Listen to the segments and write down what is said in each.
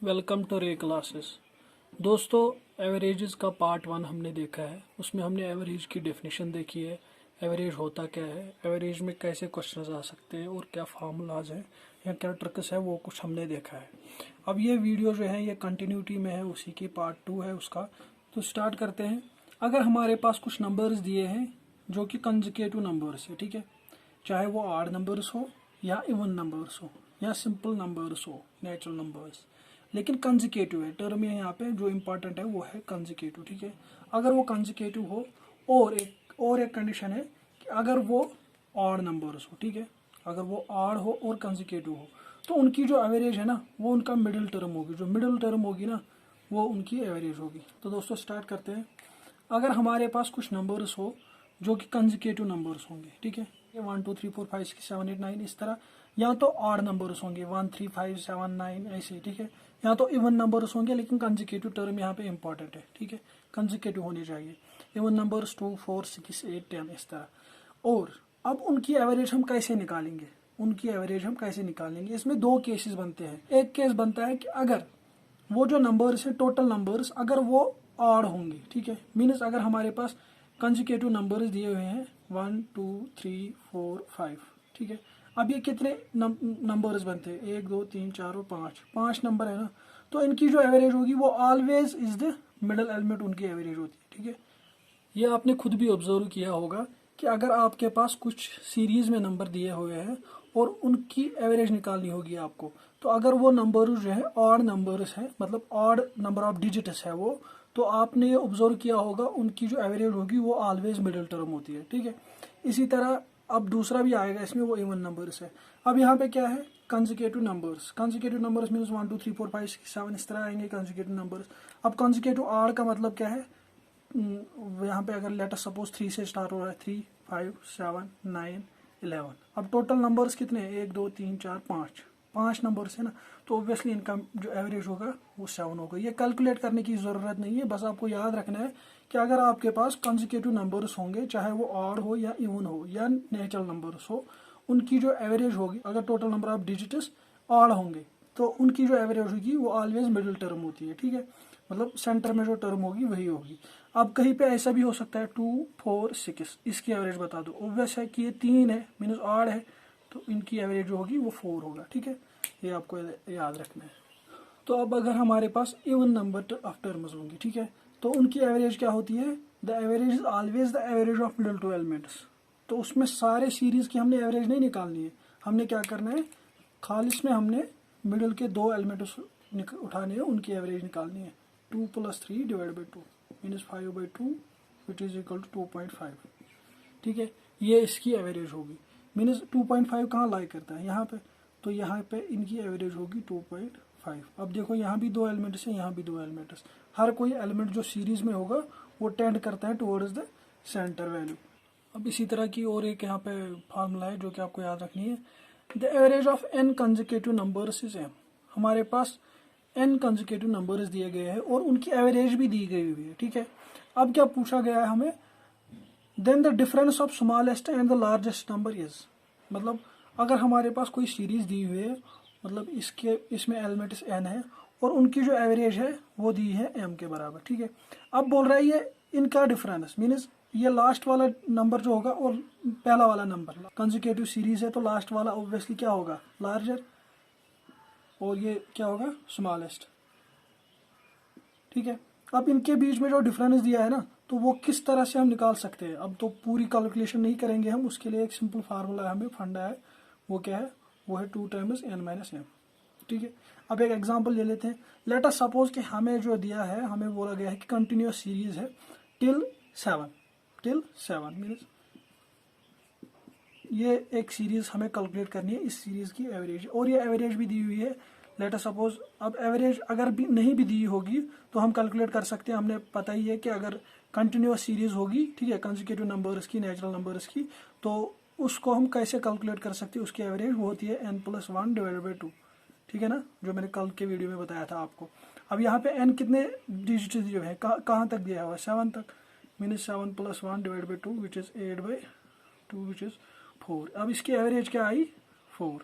Welcome to रे classes. दोस्तों, averages का पार्ट 1 हमने देखा है। उसमें हमने एवरेज की डेफिनेशन देखी है, एवरेज होता क्या है, एवरेज में कैसे क्वेश्चंस आ सकते हैं और क्या फार्मूलाज हैं या क्या ट्रिक्स है, वो कुछ हमने देखा है। अब ये वीडियो जो है ये कंटिन्यूटी में है, उसी की पार्ट 2 है उसका। तो स्टार्ट करते हैं। अगर हमारे पास कुछ नंबर्स दिए हैं जो कि कंसेक्यूटिव नंबर्स है, ठीक है, चाहे वो ऑड नंबर्स हो या इवन नंबर्स हो या सिंपल नंबर्स हो, नेचुरल नंबर्स, लेकिन कंसेक्यूटिव है। टर्म यहाँ पे जो इम्पोर्टेंट है वो है कंसेक्यूटिव, ठीक है। अगर वो कंसेक्यूटिव हो और एक कंडीशन है कि अगर वो ऑड नंबर्स हो, ठीक है, अगर वो ऑड हो और कंसेक्यूटिव हो तो उनकी जो एवरेज है ना वो उनका मिडिल टर्म होगी। जो मिडिल टर्म होगी ना वो उनकी एवरेज होगी। तो दोस्तों स्टार्ट करते हैं। अगर हमारे पास कुछ नंबर्स हो जो कि कंसेक्यूटिव नंबर्स होंगे, ठीक है, 1 2 3 4 5 6 7 8 9 इस तरह, या तो ऑड नंबर्स होंगे 1 3 5 7 9 ऐसे, ठीक है, या तो इवन नंबर्स होंगे, लेकिन कंसेक्यूटिव टर्म यहाँ पे इंपॉर्टेंट है, ठीक है, कंसेक्यूटिव होने चाहिए। इवन नंबर्स 2 4 6 8 10 इस तरह। और अब उनकी एवरेज हम कैसे निकालेंगे, इसमें दो केसेस बनते हैं। एक केस बनता है कि अगर वो जो नंबर्स है टोटल नंबर्स अगर वो ऑड होंगे, ठीक है, मीन्स अगर हमारे पास कंसेक्यूटिव नंबर्स दिए हुए हैं 1 2 3 4 5, ठीक है। अब ये कितने नंबर्स बनते हैं, 1 2 3 4 और 5 नंबर है ना। तो इनकी जो एवरेज होगी वो always is the middle element उनकी एवरेज होती है, ठीक है। ये आपने खुद भी ऑब्जर्व किया होगा कि अगर आपके पास कुछ सीरीज में नंबर दिए हुए हैं और उनकी एवरेज निकालनी होगी आपको, तो अगर वो नंबर जो है ऑड नंबर्स है, मतलब ऑड नंबर ऑफ डिजिट्स है वो, तो आपने ये ऑब्जर्व किया होगा उनकी जो एवरेज होगी वो ऑलवेज मिडिल टर्म होती है, ठीक है। इसी तरह अब दूसरा भी आएगा इसमें, वो इवन नंबर्स है। अब यहाँ पे क्या है, कंसेक्यूटिव नंबर्स मीन्स 1 2 3 4 5 6 7 इस तरह आएंगे कंसेक्यूटिव नंबर्स। अब कंसेक्यूटिव ऑड का मतलब क्या है, यहाँ पे अगर लेटर सपोज 3 से स्टार्ट हो रहा है, 3 5 7 9 11। अब टोटल नंबर्स कितने हैं, 1 2 3 4 5 नंबर्स है ना। तो ऑब्वियसली इनका जो एवरेज होगा वो 7 होगा। ये कैलकुलेट करने की ज़रूरत नहीं है, बस आपको याद रखना है कि अगर आपके पास कंसेक्यूटिव नंबर्स होंगे, चाहे वो ऑड हो या इवन हो या नेचुरल नंबर्स हो, उनकी जो एवरेज होगी, अगर total number of digits odd होंगे तो उनकी जो एवरेज होगी वो ऑलवेज मिडिल टर्म होती है, ठीक है, मतलब सेंटर में जो टर्म होगी वही होगी। अब कहीं पे ऐसा भी हो सकता है 2 4 6, इसकी एवरेज बता दो। ऑब्वियस है कि ये 3 है मीन्स ऑड है, तो इनकी एवरेज जो होगी वो 4 होगा, ठीक है, ये आपको याद रखना है। तो अब अगर हमारे पास इवन नंबर ऑफ टर्म्स होंगी, ठीक है, तो उनकी एवरेज क्या होती है, the average is always the average of middle two elements. तो उसमें सारे सीरीज की हमने एवरेज नहीं निकालनी है, हमने क्या करना है, खालिस में हमने मिडिल के दो एलिमेंट्स उठाने हैं, उनकी एवरेज निकालनी है। 2 + 3 / 2 means 5/2 which is equal to 2.5, ठीक है, ये इसकी एवरेज होगी। मीन्स 2.5 कहाँ लाई करता है, यहाँ पे, तो यहाँ पे इनकी एवरेज होगी 2.5। अब देखो यहाँ भी दो एलिमेंट्स हैं, यहाँ भी दो एलिमेंट्स, हर कोई एलिमेंट जो सीरीज में होगा वो टेंड करता है टुवर्ड्स द सेंटर वैल्यू। अब इसी तरह की और एक यहाँ पे फार्मूला है जो कि आपको याद रखनी है। The average of n consecutive numbers is m। हमारे पास n कंसेक्यूटिव नंबर्स दिए गए हैं और उनकी एवरेज भी दी गई हुई है, ठीक है। अब क्या पूछा गया है हमें, then the difference of smallest and the largest number is, मतलब अगर हमारे पास कोई सीरीज दी हुई है, मतलब इसमें एलिमेंट्स n है और उनकी जो एवरेज है वो दी है m के बराबर, ठीक है। अब बोल रहा है ये इनका डिफरेंस मीन्स ये लास्ट वाला नंबर जो होगा और पहला वाला नंबर, कंसेक्यूटिव सीरीज है तो लास्ट वाला ऑब्वियसली क्या होगा, लार्जर, और ये क्या होगा, स्मॉलेस्ट, ठीक है। अब इनके बीच में जो डिफरेंस दिया है ना, तो वो किस तरह से हम निकाल सकते हैं। अब तो पूरी कैलकुलेशन नहीं करेंगे हम, उसके लिए एक सिंपल फार्मूला हमें फंडा है, वो क्या है, वो है 2 टाइम्स n - m, ठीक है। अब एक एग्जांपल ले लेते हैं। लेट अस सपोज कि हमें जो दिया है, हमें बोला गया है कि कंटिन्यूअस सीरीज है टिल 7 मीन्स ये एक सीरीज हमें कैलकुलेट करनी है, इस सीरीज की एवरेज, और ये एवरेज भी दी हुई है। लेट अस सपोज अब एवरेज अगर भी नहीं भी दी होगी तो हम कैलकुलेट कर सकते हैं, हमने पता ही है कि अगर कंटिन्यूअस सीरीज होगी, ठीक है, कंसेक्यूटिव नंबर्स की, नेचुरल नंबर्स की, तो उसको हम कैसे कैलकुलेट कर सकते हैं, उसकी एवरेज वो होती है n + 1 / 2, ठीक है ना, जो मैंने कल के वीडियो में बताया था आपको। अब यहाँ पे n कितने डिजिट जो है, कहाँ तक दिया हुआ है, 7 तक, means 7 + 1 / 2 which is 8/2 which is 4। अब इसकी एवरेज क्या आई, 4,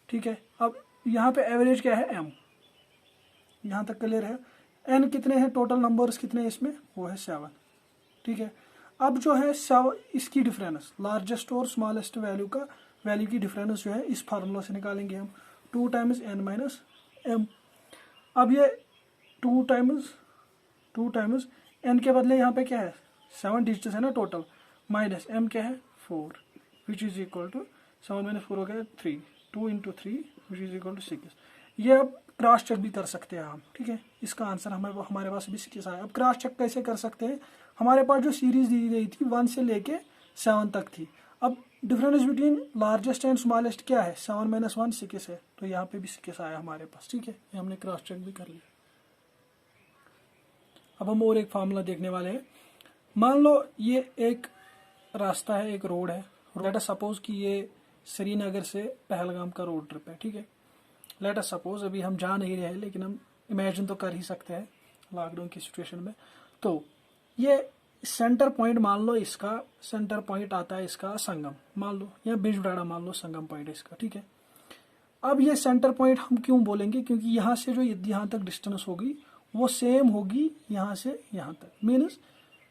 ठीक है। अब यहाँ पे एवरेज क्या है, m, यहाँ तक क्लियर है। n कितने हैं टोटल नंबर्स कितने हैं इसमें, वो है 7, ठीक है। अब जो है इसकी डिफरेंस लार्जेस्ट और स्मॉलेस्ट वैल्यू की डिफरेंस जो है इस फार्मूला से निकालेंगे हम, 2 टाइम्स n माइनस m। अब ये 2 टाइम्स n के बदले यहाँ पे क्या है 7 डिजिट्स है ना टोटल, माइनस m क्या है 4, which is equal to 7 minus 4 हो गया 3, 2 into 3 which is equal to 6। ये अब क्रॉस चेक भी कर सकते हैं हम, ठीक है। इसका आंसर हमारे पास भी 6 आया। अब क्रॉस चेक कैसे कर सकते हैं, हमारे पास जो सीरीज दी गई थी 1 से लेके 7 तक थी। अब difference between largest and smallest क्या है, 7 माइनस 1 6 है, तो यहाँ पे भी 6 आया हमारे पास, ठीक है। ये हमने क्रॉस चेक भी कर लिया। अब हम और एक फार्मूला देखने वाले हैं। मान लो ये एक रास्ता है, एक रोड है, लेट अस सपोज कि ये श्रीनगर से पहलगाम का रोड ट्रिप है, ठीक है। लेट अस सपोज, अभी हम जा नहीं रहे हैं लेकिन हम इमेजिन तो कर ही सकते हैं लॉकडाउन की सिचुएशन में। तो ये सेंटर पॉइंट मान लो, इसका सेंटर पॉइंट आता है इसका संगम, मान लो, या बिजबराड़ा मान लो संगम पॉइंट है इसका, ठीक है। अब ये सेंटर पॉइंट हम क्यों बोलेंगे, क्योंकि यहाँ से जो यहाँ तक डिस्टेंस होगी वो सेम होगी यहाँ से यहाँ तक, मीन्स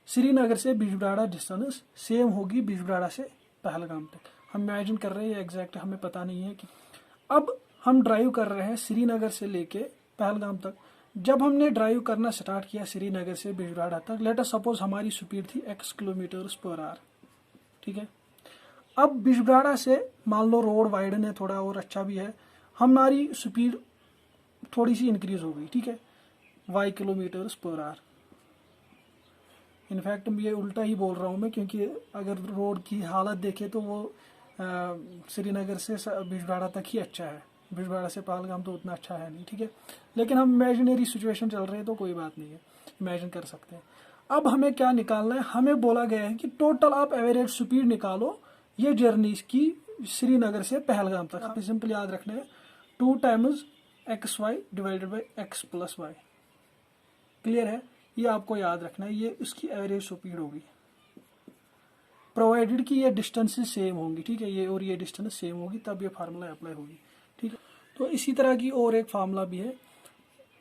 श्रीनगर से बिजबराड़ा डिस्टेंस सेम होगी बिजबराड़ा से पहलगाम तक। हम इमेजिन कर रहे हैं, एग्जैक्ट हमें पता नहीं है कि। अब हम ड्राइव कर रहे हैं श्रीनगर से लेके पहलगाम तक। जब हमने ड्राइव करना स्टार्ट किया श्रीनगर से बिजबराड़ा तक, लेट अस सपोज हमारी स्पीड थी x किलोमीटर्स पर आवर, ठीक है। अब बिजबराड़ा से मान लो रोड वाइडन है थोड़ा और अच्छा भी है, हमारी स्पीड थोड़ी सी इंक्रीज हो गई, ठीक है, y kilometres per hour. In fact ये उल्टा ही बोल रहा हूँ मैं, क्योंकि अगर रोड की हालत देखे तो वो श्रीनगर से बिजबराड़ा तक ही अच्छा है, बिजबराड़ा से पहलगाम तो उतना अच्छा है नहीं, ठीक है। लेकिन हम इमेजिनरी सिचुएशन चल रहे हैं तो कोई बात नहीं है, इमेजिन कर सकते हैं। अब हमें क्या निकालना है, हमें बोला गया है कि टोटल आप एवरेज स्पीड निकालो ये जर्नी की श्रीनगर से पहलगाम तक। आप सिंपल याद रखना है 2 times XY divided by x plus y, clear है। ये आपको याद रखना है, ये उसकी एवरेज स्पीड होगी, प्रोवाइडेड कि ये डिस्टेंसेस सेम होंगी, ठीक है, ये और ये डिस्टेंस सेम होगी, तब ये फार्मूला अप्लाई होगी, ठीक है। तो इसी तरह की और एक फार्मूला भी है।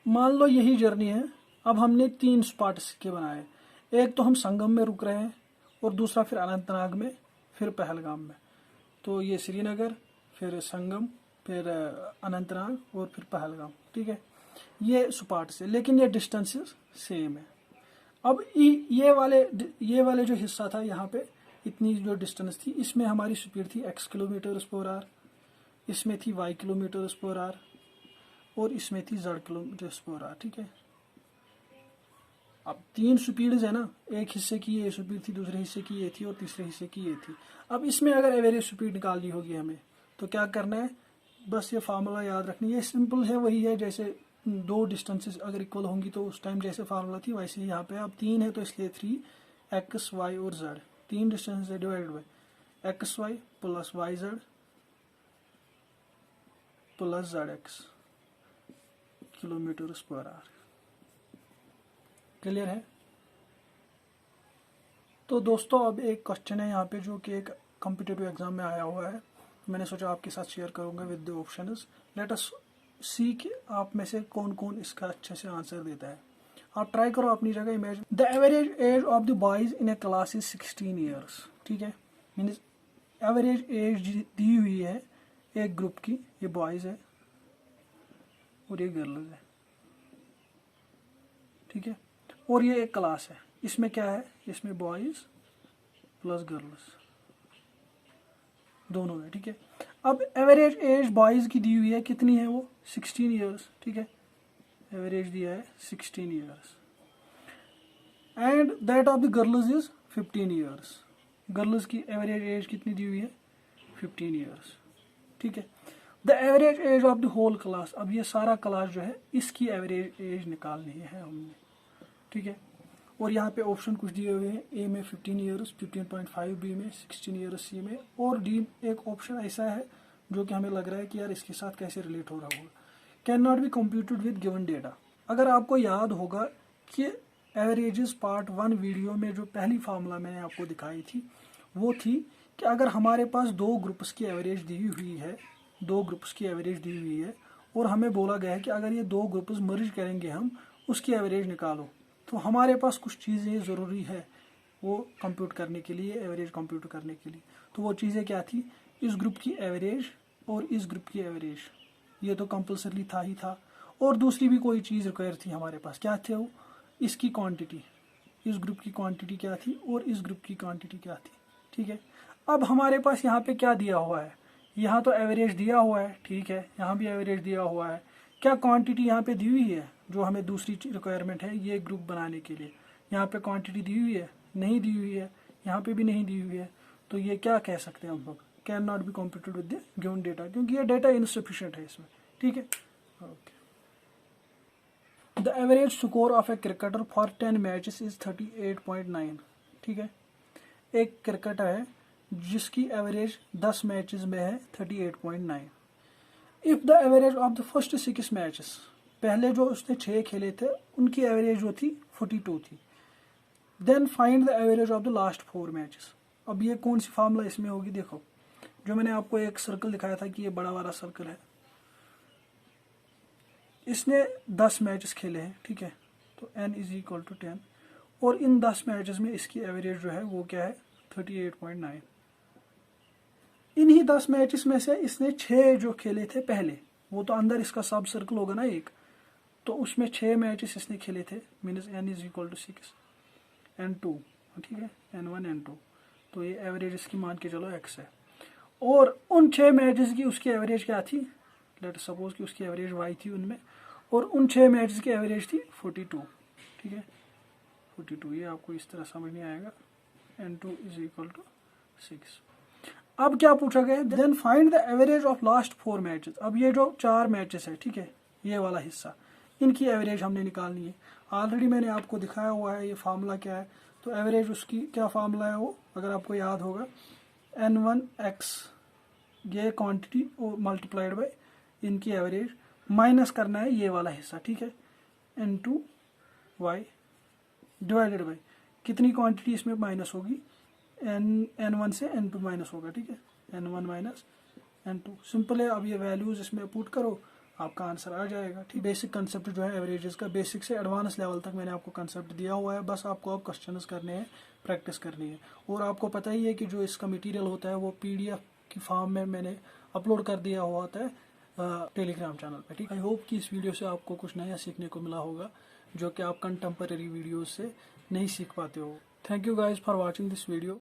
मान लो यही जर्नी है, अब हमने 3 स्पॉट के बनाए, एक तो हम संगम में रुक रहे हैं और दूसरा फिर अनंतनाग में, फिर पहलगाम में। तो ये श्रीनगर, फिर संगम, फिर अनंतनाग और फिर पहलगाम, ठीक है, ये स्पॉट से, लेकिन ये डिस्टेंसेस सेम है। अब ये वाले जो हिस्सा था यहाँ पे, इतनी जो डिस्टेंस थी, इसमें हमारी स्पीड थी x किलोमीटर्स पर आवर, इसमें थी y किलोमीटर्स पर आवर और इसमें थी z किलोमीटर्स पर आवर, ठीक है। अब 3 स्पीड्स है ना, एक हिस्से की ये स्पीड थी, दूसरे हिस्से की ये थी और तीसरे हिस्से की ये थी। अब इसमें अगर एवरेज स्पीड निकालनी होगी हमें, तो क्या करना है, बस ये फार्मूला याद रखनी है। सिंपल है, वही है जैसे 2 डिस्टेंसेस अगर इक्वल होंगी तो उस टाइम जैसे फार्मूला थी वैसे ही यहाँ पे। अब 3 है तो इसलिए 3x y और z, 3 डिस्टेंस है divided by XY plus YZ plus ZX kilometres per hour, clear है। तो दोस्तों अब एक क्वेश्चन है यहाँ पे जो कि एक कॉम्पिटिटिव एग्जाम में आया हुआ है, मैंने सोचा आपके साथ शेयर करूंगा with the options. Let us see कि आप में से कौन कौन इसका अच्छे से आंसर देता है। आप ट्राई करो अपनी जगह imagine. The average age of the boys in A class is 16 years, ठीक है, मीन्स एवरेज एज दी हुई है एक ग्रुप की, ये बॉयज है और ये गर्ल्स है, ठीक है, और ये एक क्लास है, इसमें क्या है, इसमें बॉयज प्लस गर्ल्स दोनों है, ठीक है। अब एवरेज एज बॉयज की दी हुई है, कितनी है वो 16 ईयर्स, ठीक है, एवरेज दिया है 16 years, and that of the girls is 15 years, girls की एवरेज एज कितनी दी हुई है 15 ईयर्स, ठीक है। The average age of the whole class, अब ये सारा क्लास जो है इसकी एवरेज एज निकालनी है हमने, ठीक है। और यहाँ पे ऑप्शन कुछ दिए हुए हैं, ए में 15 ईयर्स 15.5, बी में 16 ईयर्स, सी में, और डी एक ऑप्शन ऐसा है जो कि हमें लग रहा है कि यार इसके साथ कैसे रिलेट हो रहा होगा, can not be computed with given data. अगर आपको याद होगा कि एवरेजेस पार्ट 1 वीडियो में जो पहली फार्मूला मैंने आपको दिखाई थी वो थी कि अगर हमारे पास 2 ग्रुप्स की एवरेज दी हुई है, 2 ग्रुप्स की एवरेज दी हुई है और हमें बोला गया है कि अगर ये दो ग्रुप्स मर्ज करेंगे हम, उसकी एवरेज निकालो। तो हमारे पास कुछ चीज़ें ज़रूरी है वो कंप्यूट करने के लिए, एवरेज कंप्यूट करने के लिए। तो वो चीज़ें क्या थी, इस ग्रुप की एवरेज और इस ग्रुप की एवरेज, ये तो कंपल्सरी था ही था। और दूसरी भी कोई चीज़ रिक्वायर थी हमारे पास, क्या थे वो, इसकी क्वांटिटी, इस ग्रुप की क्वांटिटी क्या थी और इस ग्रुप की क्वांटिटी क्या थी। ठीक है, अब हमारे पास यहाँ पे क्या दिया हुआ है, यहाँ तो एवरेज दिया हुआ है, ठीक है, यहाँ भी एवरेज दिया हुआ है। क्या क्वांटिटी यहाँ पे दी हुई है जो हमें दूसरी रिक्वायरमेंट है ये ग्रुप बनाने के लिए, यहाँ पे क्वांटिटी दी हुई है, नहीं दी हुई है, यहाँ पे भी नहीं दी हुई है। तो ये क्या कह सकते हैं हम लोग, can not be computed with the given data, क्योंकि ये डेटा इनसफिशिएंट है इसमें। ठीक है, okay. The average score of a cricketer for 10 matches is 38.9। ठीक है, एक क्रिकेटर है जिसकी एवरेज 10 मैचेस में है 38.9। If the average of the first 6 matches, पहले जो उसने 6 खेले थे उनकी एवरेज जो थी 42 थी। Then find the average of the last 4 matches. अब ये कौन सी फार्मूला इसमें होगी, देखो जो मैंने आपको एक सर्कल दिखाया था कि ये बड़ा वाला सर्कल है, इसने 10 मैचेस खेले हैं, ठीक है, तो n इज इक्वल टू 10, और इन 10 मैचेस में इसकी एवरेज जो है वो क्या है 38.9। इन्हीं 10 मैचेस में से इसने 6 जो खेले थे पहले, वो तो अंदर इसका सब सर्कल होगा ना एक, तो उसमें 6 मैचेस इसने खेले थे, means n is equal to 6 n2, ठीक है, n1 n2, तो ये एवरेज इसकी मान के चलो x है। और उन 6 मैचेस की उसकी एवरेज क्या थी, लेट सपोज कि उसकी एवरेज y थी उनमें, और उन 6 मैचेस की एवरेज थी 42। ठीक है, 42, ये आपको इस तरह समझ नहीं आएगा, n2 इज इक्वल टू 6। अब क्या पूछा गया, then find the average of last 4 matches. अब ये जो 4 मैचेस है, ठीक है, ये वाला हिस्सा, इनकी एवरेज हमने निकालनी है। ऑलरेडी मैंने आपको दिखाया हुआ है ये फार्मूला क्या है। तो एवरेज उसकी क्या फार्मूला है वो, अगर आपको याद होगा, n1x ये क्वांटिटी और मल्टीप्लाइड बाय इनकी एवरेज, माइनस करना है ये वाला हिस्सा, ठीक है, n2y डिवाइडेड बाय कितनी क्वांटिटी इसमें माइनस होगी, n1 से n2 माइनस होगा, ठीक है, n1 माइनस n2, सिंपल है। अब ये वैल्यूज इसमें पुट करो, आपका आंसर आ जाएगा। ठीक, बेसिक कंसेप्ट जो है एवरेजेस का, बेसिक से एडवांस लेवल तक मैंने आपको कंसेप्ट दिया हुआ है, बस आपको अब क्वेश्चंस करने हैं, प्रैक्टिस करनी है। और आपको पता ही है कि जो इसका मटेरियल होता है वो PDF की फॉर्म में मैंने अपलोड कर दिया हुआ होता है टेलीग्राम चैनल पे। ठीक, आई होप कि इस वीडियो से आपको कुछ नया सीखने को मिला होगा जो कि आप कंटेम्परेरी वीडियोज से नहीं सीख पाते हो। Thank you guys for watching this video.